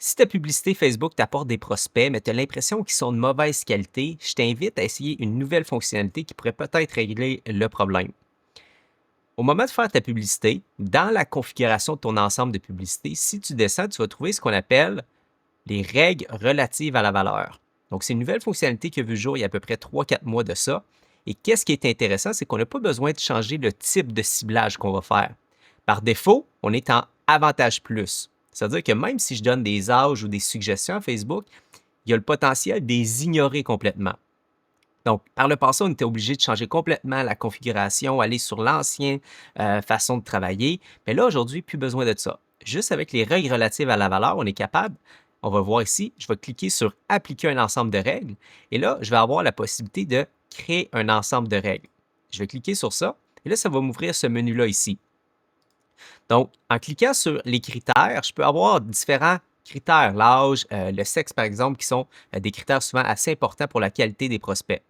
Si ta publicité Facebook t'apporte des prospects, mais tu as l'impression qu'ils sont de mauvaise qualité, je t'invite à essayer une nouvelle fonctionnalité qui pourrait peut-être régler le problème. Au moment de faire ta publicité, dans la configuration de ton ensemble de publicités, si tu descends, tu vas trouver ce qu'on appelle les règles relatives à la valeur. Donc, c'est une nouvelle fonctionnalité qui a vu le jour il y a à peu près 3 4 mois de ça. Et qu'est-ce qui est intéressant, c'est qu'on n'a pas besoin de changer le type de ciblage qu'on va faire. Par défaut, on est en avantage plus. C'est-à-dire que même si je donne des âges ou des suggestions à Facebook, il y a le potentiel de les ignorer complètement. Donc, par le passé, on était obligé de changer complètement la configuration, aller sur l'ancienne façon de travailler. Mais là, aujourd'hui, plus besoin de ça. Juste avec les règles relatives à la valeur, on est capable, on va voir ici, je vais cliquer sur Appliquer un ensemble de règles. Et là, je vais avoir la possibilité de créer un ensemble de règles. Je vais cliquer sur ça. Et là, ça va m'ouvrir ce menu-là ici. Donc, en cliquant sur les critères, je peux avoir différents critères, l'âge, le sexe, par exemple, qui sont des critères souvent assez importants pour la qualité des prospects.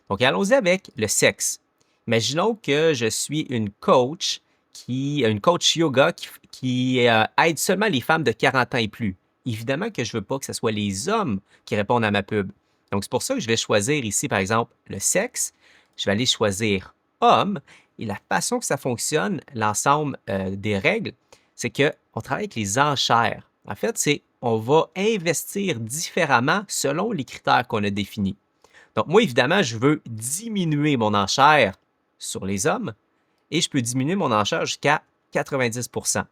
Donc, allons-y avec le sexe. Imaginons que je suis une coach yoga qui aide seulement les femmes de 40 ans et plus. Évidemment que je ne veux pas que ce soit les hommes qui répondent à ma pub. Donc, c'est pour ça que je vais choisir ici, par exemple, le sexe. Je vais aller choisir homme. Et la façon que ça fonctionne, l'ensemble des règles, c'est qu'on travaille avec les enchères. En fait, c'est on va investir différemment selon les critères qu'on a définis. Donc, moi, évidemment, je veux diminuer mon enchère sur les hommes et je peux diminuer mon enchère jusqu'à 90%.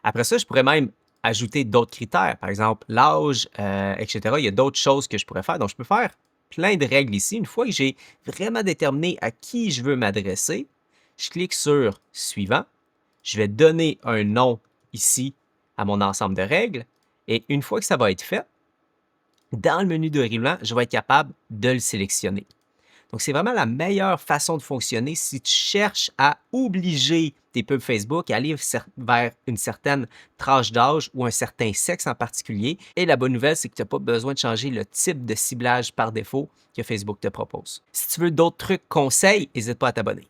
Après ça, je pourrais même ajouter d'autres critères, par exemple l'âge, etc. Il y a d'autres choses que je pourrais faire. Donc, je peux faire plein de règles ici. Une fois que j'ai vraiment déterminé à qui je veux m'adresser, je clique sur Suivant. Je vais donner un nom ici à mon ensemble de règles. Et une fois que ça va être fait, dans le menu de déroulant, je vais être capable de le sélectionner. Donc, c'est vraiment la meilleure façon de fonctionner si tu cherches à obliger tes pubs Facebook à aller vers une certaine tranche d'âge ou un certain sexe en particulier. Et la bonne nouvelle, c'est que tu n'as pas besoin de changer le type de ciblage par défaut que Facebook te propose. Si tu veux d'autres trucs, conseils, n'hésite pas à t'abonner.